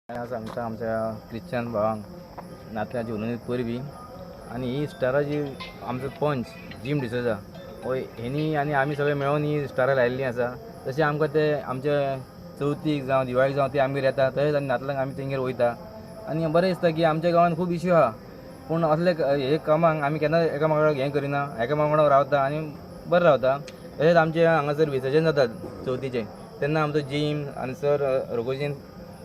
आज सांगता आमच्या ख्रिश्चन भावांक नातल्याची उलवणी परबी आणि ही स्टारां जी आमचो पंच जिम डिसोजा हो हेनी आनी आमी सगळे मेळून ही स्टारां लायिल्लीं आसा. तशें आमकां ते आमचे चवथीक जावं दिवाळीक जावं ते आमी येता तशेंच आनी नातलांक आमी तेंगेर वयता आनी बरें दिसता की आमच्या गांवांत खूब इश्यू आहा पूण असले हे कामांक आमी केन्ना एकामेकाक हें करिना, एकामेका वांगडा रावता आनी बरें रावता. तशेंच आमचे हांगासर विसर्जन जातात चवथीचें तेन्ना आमचो जिम आनी सर रघोजीन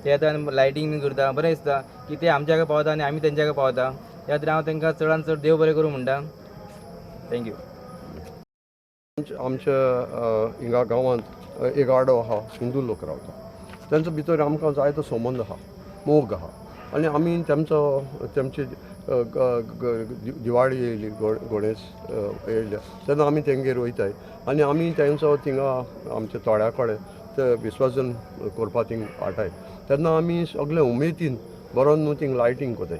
ते येता आनी लायटींग बी करता. बरें दिसता की ते आमच्या हांगा पावता आनी आमी तेंच्या हांगा पावता. त्या खातीर हांव तेंकां चडांत चड देव बरें करूं म्हणटा. थँक्यू. आमच्या हिंगा गांवांत एक आडो आहा, हिंदू लोक रावता. तेंच्या भितर आमकां जायतो संबंद आहा, मोग आहा आनी आमी तेमची दिवाळी येयली, गणेश येयले तेन्ना आमी तेंगेर वयताय आनी आमी तेंचो थिंगा आमच्या थोड्या कडेन ते विसर्जन करपा थिंग हाडटाय तेन्ना आमी सगळे उमेदीन बरो न्हू थिंग लायटींग कोताय.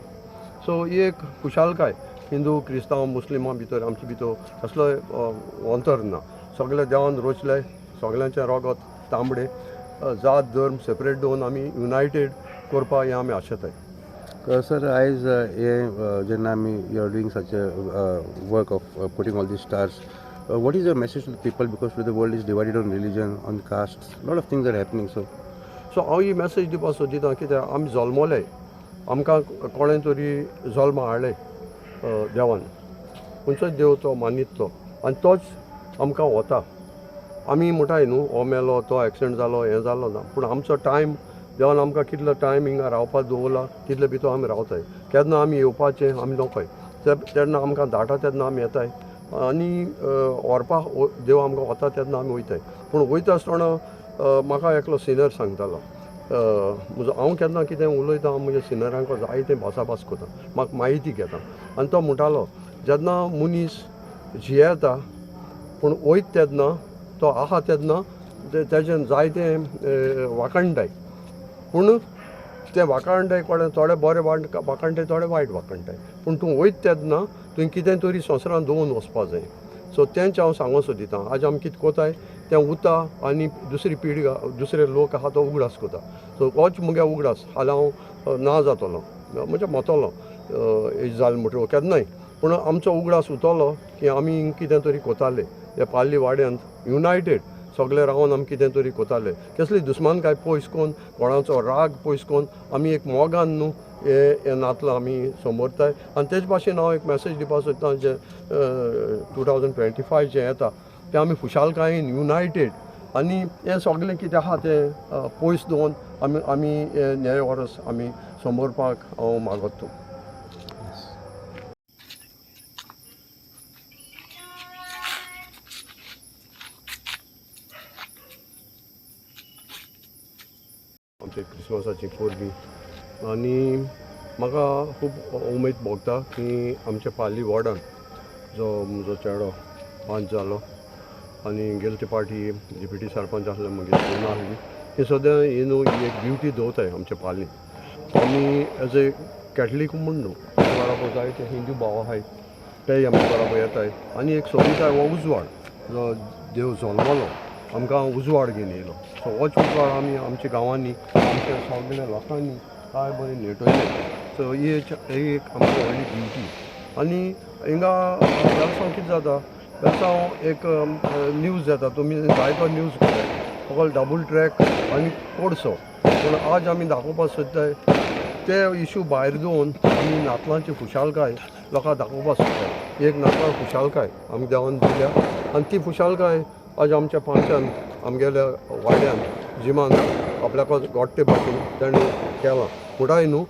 सो ही एक खुशालकाय हिंदू क्रिस्तांव मुस्लिमां भितर आमचे भितर कसलोय अंतर ना. सगळे देवान रोचले, सगळ्यांचे रगत तांबडे, जात धर्म सेपरेट दवरून आमी युनायटेड करपा हें आमी आशेताय. सर आयज जेन्ना आमी you are doing such a work of putting all these stars, what is your message to the people, because the world is divided on religion, on caste, a lot of things are happening. So हांव ही message दिवपाक सोदिता कित्याक आमी जल्मले, आमकां कोणें तरी जल्म हाडले देवान, खंयचोच देव तो मानीत तो आनी तोच आमकां वता. आमी म्हणटाय न्हू हो मेलो, तो एक्सिडेंट जालो, हें जालो ना, पूण आमचो टायम देवान आमकां कितलो टायम हिंगा रावपाक दवरला तितले भितर आमी रावताय. केन्ना आमी येवपाचें आमी नोकोय, तेन्ना आमकां धाडटा तेन्ना आमी येताय आनी व्हरपाक देव आमकां वता तेन्ना आमी वयताय. पूण वयता आसतना म्हाका एकलो सिनियर सांगतालो, हांव केन्ना कितें उलयता म्हज्या सिनियरांक जायतें भासाभास कोता, म्हाका म्हायती घेता आनी तो म्हणटालो जेन्ना मनीस जियेता पूण वयता तेन्ना तो आहा तेन्ना तेजें जायतें वाखणटाय, पूण तें वाखणटाय कोणें थोडे बरें वाखणटाय, थोडे वायट वाखणटाय, पूण तूं वयता तेन्ना तुवें कितें तरी संवसारांत दवरून वचपा जाय. सो तेंच हांव सांगूंक सोदितां. आज आमी कितें कोताय तें उरता आनी दुसरी पिढी दुसरे लोक आहा तो उगडास कोता. सो होच मुगे उगडास हाल्यार हांव ना जातलो, म्हणजे मतलो एज जालें म्हणटकीर केन्नाय, पूण आमचो उगडास उरतलो की आमी कितें तरी कोताले ह्या पाळी वाड्यांत युनायटेड सगळे रावन आमी कितें तरी कोताले. कसली दुस्मानकाय पयस कोन्न, कोणाचो राग पयस कोन्न आमी एक मोगान न्हू हे नातलां आमी समोरताय. आनी तेच भाशेन हांव एक मॅसेज दिवपाक सोदतां जे 2025 जें येता तें आमी खुशालकायेन युनायटेड आनी हें सगळें कितें आहा तें पयस दवरून आमी हें न्याय वर्स आमी समोरपाक हांव मागता. आमचे क्रिसमसाची परबी आनी म्हाका खूब उमेद भोगता की आमच्या पाली वॉर्डान जो म्हजो चेडो पंच जालो आनी गेले ते पाटी डिप्युटी सरपंच आसले मागीर सोना आहली, ही सद्या ही न्हू ही एक ड्युटी दवरताय आमच्या पालीन. आमी एज ए कॅथलीक म्हूण न्हू बरोबर जायते हिंदू भाव आहाय तेय आमी बरोबर येताय आनी एक सोदिताय हो उजवाड जो देव जल्मलो आमकां उजवाड घेवन येयलो. सो होच उजवाड आमी आमच्या गांवांनी आमच्या सगळ्या लोकांनी काय बरें नेटयले. सो ही एक आमची व्हडली ड्युटी. आनी हिंगा वेलसांव कितें जाता, वेलसांव एक न्यूज येता, तुमी जायतो न्यूज केले फकत डबल ट्रॅक आनी कोडसो, पूण आज आमी दाखोवपाक सोदताय ते इशू भायर दवरून आमी नातलांची खुशालकाय लोकांक दाखोवपाक सोदताय. एक नातलां खुशालकाय आमकां देवान दिल्या आनी ती खुशालकाय आज आमच्या पंचान आमगेल्या वाड्यान जिमान आपल्याक गोडटे भाशेन तेणें केलां. म्हणटाय न्हू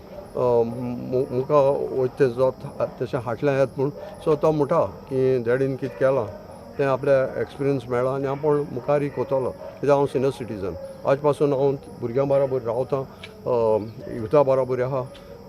मुखार वयता जो तशें हाटल्यां येता पूण. सो तो म्हणटा की डॅडीन कितें केलां तें आपल्या एक्सपिरियन्स मेळ्ळा आनी हांव मुखारय कोतलो कित्याक हांव सिनियर सिटीजन. आज पासून हांव भुरग्यां बरोबर रावतां, युथा बरोबर आहा,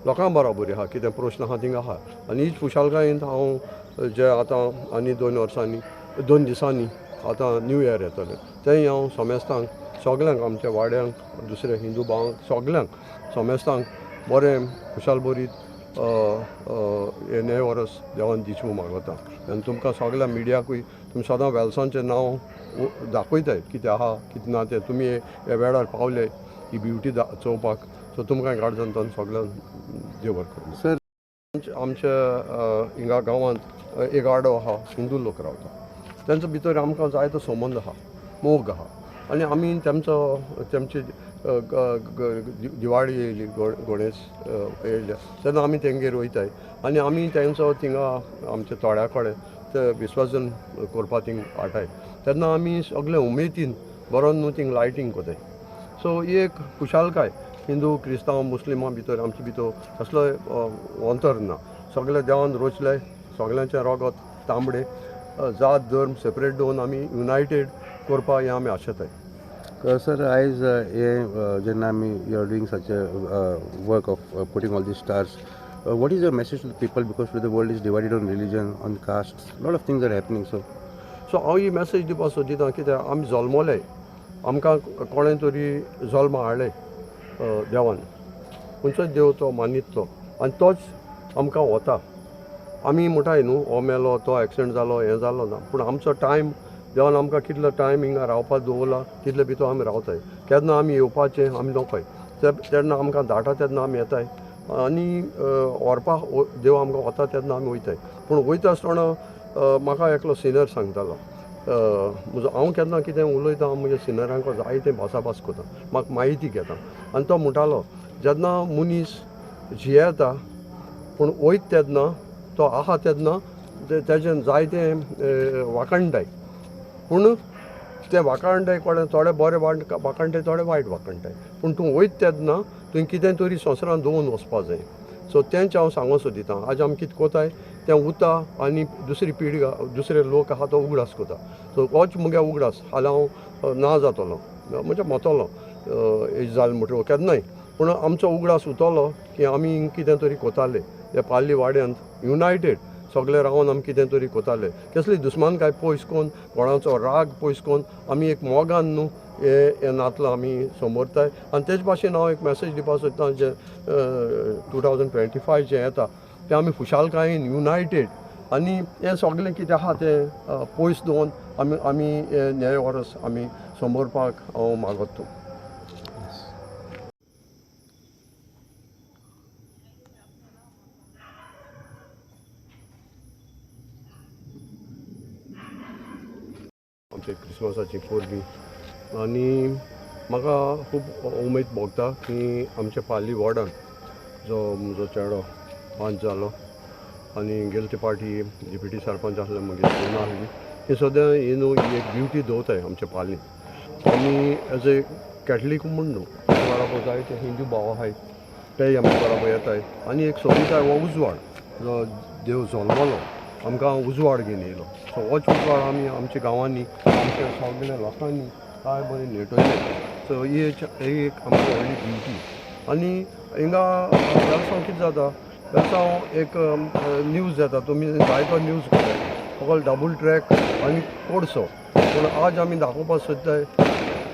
लोकां बरोबर आहा, कितें प्रश्न आहा थिंग आहा. आनी हीच खुशालकायेन हांव जे आतां आनी 2 दिसांनी आतां न्यू इयर येतलें तेंय हांव सोमेस्तांक सगळ्यांक आमच्या वाड्यांक दुसऱ्या हिंदू भावांक सगळ्यांक सोमेस्तांक बरें खुशाल बरीत हे नवे वर्स देवान दिवचें मागता. आनी तुमकां सगळ्या मिडियाकूय तुमी सदां वेलसांचें नांव दाखयताय कितें आहा कितें ना तें. तुमी ह्या वेळार पावले ही ब्युटी चोवपाक सो तुमकां गार्जंतान सगळ्यांक देव बरें करूं. Sir, आमच्या हिंगा गांवांत एक आडो आहा, हिंदू लोक रावता. तांचो भितर आमकां जायतो संबंद आहा, मोग आहा. आनी आमी तेमची दिवाळी येयली, गणेश येयले तेन्ना आमी तेंगेर वयताय आनी आमी तेंचो थिंगा आमच्या थोड्या कडेन ते विसर्जन करपा थिंग वाटाय तेन्ना आमी सगळे उमेदीन बरोन न्हू थिंग लायटींग कोताय. सो ही एक खुशालकाय हिंदू क्रिस्तांव मुस्लिमां भितर आमचे भितर कसलोय अंतर ना. सगळे देवान रोचले, सगळ्यांचें रगत तांबडे, जात धर्म सेपरेट दवरून आमी युनायटेड करपा हें आमी आशेताय. sir, आयज जेन्ना आमी you are doing such work of putting all the stars, what is your message to the people, because the world is divided on religion, on castes, a lot of things are happening. So हांव ही message दिवपा सोदितां कित्याक आमी जल्मले, आमकां कोणें तरी जल्म हाडले देवान, खंयचोच देव तो मानितलो आनी तोच आमकां वता. आमी म्हणटाय न्हू हो मेलो, तो एक्सिडेंट जालो, हें जालो ना, पूण आमचो टायम देवान आमकां कितलो टायम हिंगा रावपाक दवरला तितले भितर आमी रावताय. केन्ना आमी येवपाचें आमी नोकोय, तेन्ना आमकां धाडटा तेन्ना आमी येताय आनी व्हरपाक देव आमकां वता तेन्ना आमी वयताय. पूण वयता आसतना म्हाका एकलो सिनियर सांगतालो, हांव केन्ना कितें उलयतां म्हज्या सिनियरांक जायतें भासाभास कोता, म्हाका म्हायती घेता. आनी तो म्हणटालो जेन्ना मनीस जियेता पूण वयत तेन्ना तो आहा तेन्ना तेजें जायतें वाखणटाय, पूण ते वाखणटाय कोणें थोडे बरे वाखणटाय, थोडे वायट वाखणटाय, पूण तूं वयत तेन्ना तुवें कितें तरी संवसारान दवरून वचपा जाय. सो तेंच हांव सांगूं सोदितां. आज आमी कितें कोताय तें उरता आनी दुसरी पिढी दुसरे लोक आहा तो उगडास कोता. सो होच मुगे उगडास फाल्यां हांव ना जातलो म्हणजे मोतलो एज जालें म्हणटा केन्नाय, पूण आमचो उगडास उरतलो की आमी कितें तरी कोताले हे पाळ्ळी वाड्यांत युनायटेड सगळे रावन आमी कितें तरी कोताले. कसली दुस्मानकाय पयस कोन्न, कोणाचो राग पयस कोन्न आमी एक मोगान न्हू हे नातलां आमी समोरताय. आनी तेच भाशेन हांव एक मॅसेज दिवपा सोदतां जे 2025 जें येता तें आमी खुशालकायेन युनायटेड आनी हें सगळें कितें आहा तें पयस दवरून आमी हे वर्स आमी समोरपाक हांव मागता. आमचे क्रिसमसाची परबी आनी म्हाका खूब उमेद भोगता की आमच्या पाळ्ळी वॉर्डान जो म्हजो चेडो 5 जालो आनी गेले ते पार्टी डिप्युटी सरपंच आसले मागीर सोना आहली, ही सद्या ही न्हू ही एक ड्युटी दवरताय आमच्या पाळ्ळीन. आमी एज ए कॅथलीक म्हूण न्हू बरोबर जायते हिंदू भाव आहाय तेय आमी बरोबर येताय आनी एक सोदिताय हो उजवाड जो देव जल्मलो आमकां उजवाड घेवन येयलो. सो होच उजवाड आमी आमच्या गांवांनी आमच्या सगळ्या लोकांनी काय बरें नेटयले. सो ही एक आमची व्हडली ड्युटी. आनी हिंगा वेलसांव कितें जाता, वेलसांव एक न्यूज येता, तुमी जायतो न्यूज पळय फकत डबल ट्रॅक आनी कोडसो, पूण आज आमी दाखोवपाक सोदताय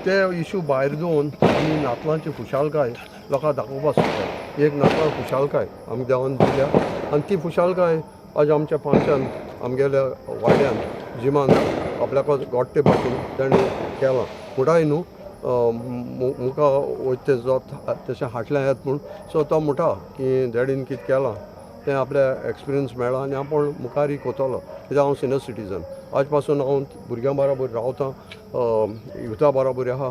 ते इशू भायर दवरून आमी नातलांची खुशालकाय लोकांक दाखोवपाक सोदताय. एक नातलां खुशालकाय आमी देवान दिल्या आनी ती खुशालकाय आज आमच्या पंचान आमगेल्या वाड्यान जिमान आपल्याक गोडटे भाशेन तेणें केलां. म्हणटाय न्हू मुखां वयता जो तशें हाटल्यां येत म्हूण. सो तो म्हणटा की डॅडीन कितें केलां तें आपल्या एक्सपिरियन्स मेळ्ळा आनी हांव मुखारी कोतलो कित्याक हांव सिनियर सिटीजन. आज पासून हांव भुरग्यां बरोबर रावतां, युथा बरोबर आहा,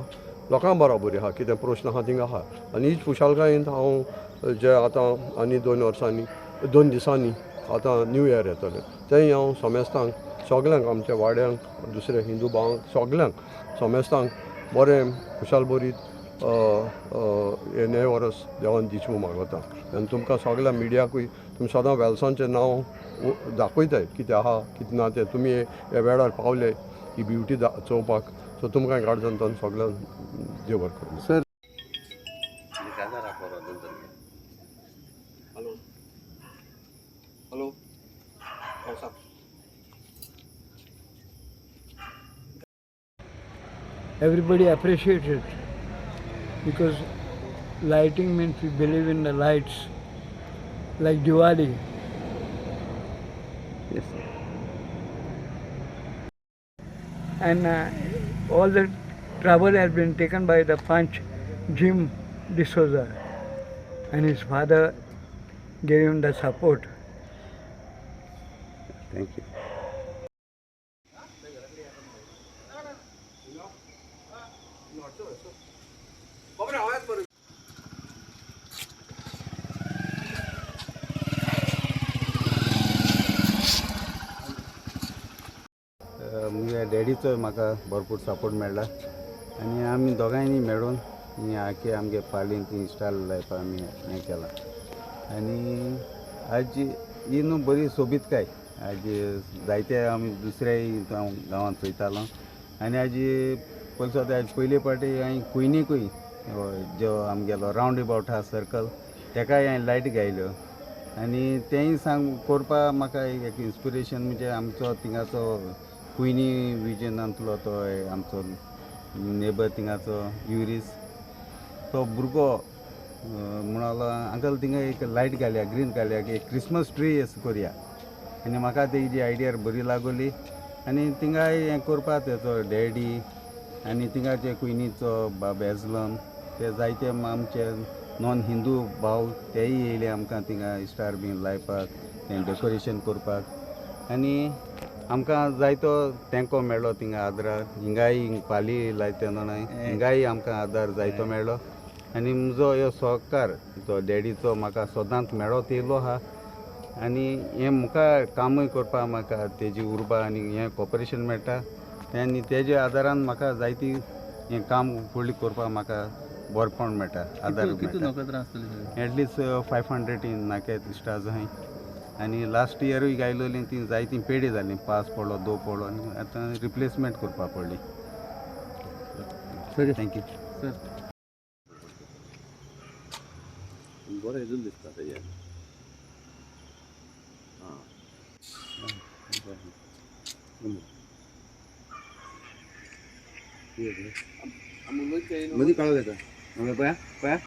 लोकां बरोबर आहा, कितें प्रश्न आहा थिंग आहा. आनी हीच खुशालकायेन हांव जे आतां आनी 2 दिसांनी आतां न्यू इयर येतलें तेंय हांव सोमेस्तांक सगळ्यांक आमच्या वाड्यांक दुसऱ्या हिंदू भावांक सगळ्यांक सोमेस्तांक बरें खुशाल बरीत हे नवे वर्स देवान दिवचें मागता. आनी तुमकां सगळ्या मिडियाकूय तुमी सदां वेलसांचें नांव दाखयताय कितें आहा कितें ना तें. तुमी हे वेळार पावले ही ब्युटी चोवपाक. सो तुमकां गार्जंतान सगळ्यांक देव बरें करूं. sir, hello hello Everybody appreciates it because lighting means we believe in the lights, like Diwali. yes, sir. And all the trouble has been taken by the Panch Jim D'Souza. and his father gave him the support. Thank you. म्हज्या डॅडीचो म्हाका भरपूर support मेळ्ळा आनी आमी दोगांयनी मेळून ही आख्या आमगे पालीन ती स्टायल लायफ आमी हें केलां आनी आज ही न्हू बरी सोबीतकाय आज जायते आमी दुसऱ्याय गांवांत चोयतालो आनी आज पयसो आज पयले पाटी हांवें कुयनीकूय जो आमगेलो रावंड अबावट आहा सर्कल तेकाय हांवें लायट घायल्यो आनी तेंय सांग करपा म्हाका एक इन्स्पिरेशन म्हणजे आमचो थिंगाचो कुयनी विजनांतलो तो आमचो नेबर थिंगाचो युरीस तो भुरगो म्हणलो अंकल थिंगा एक लायट घालया ग्रीन घालया एक क्रिसमस ट्री अशें करया आनी म्हाका तेजी आयडिया बरी लागली आनी थिंगाय हें करपा तेचो डॅडी आनी थिंगाचे कुयनीचो बाब एजलम ते जायते आमचे नॉन हिंदू भाव तेय येयले आमकां थिंगा स्टार बीन लायपाक तें डेकोरेशन करपाक आनी आमकां जायतो तेंको मेळ्ळो थिंगा आदार हिंगाय पाली लायता तेन्ना हिंगाय आमकां आदार जायतो मेळ्ळो आनी म्हजो ह्यो सहकार तो डॅडीचो म्हाका सदांच मेळत येयलो आहा आनी हें मुखार कामूय करपाक म्हाका तेजी उर्बा आनी हें कॉपरेशन मेळटा आनी तेज्या आदारान म्हाका जायती हें काम फुडली करपाक म्हाका बरेपण मेळटा आदार मेळटा एटलिस्ट 500 इन नाकेत स्टार्स आहाय आनी लास्ट इयरूय गायलोली ती जायती पेडी जाली पास पडलो दो पडलो आनी आतां रिप्लेसमेंट करपाक पडली सर थँक्यू सर बरो हेजून दिसता तेजेर मदीं काळो घेता पळया पळया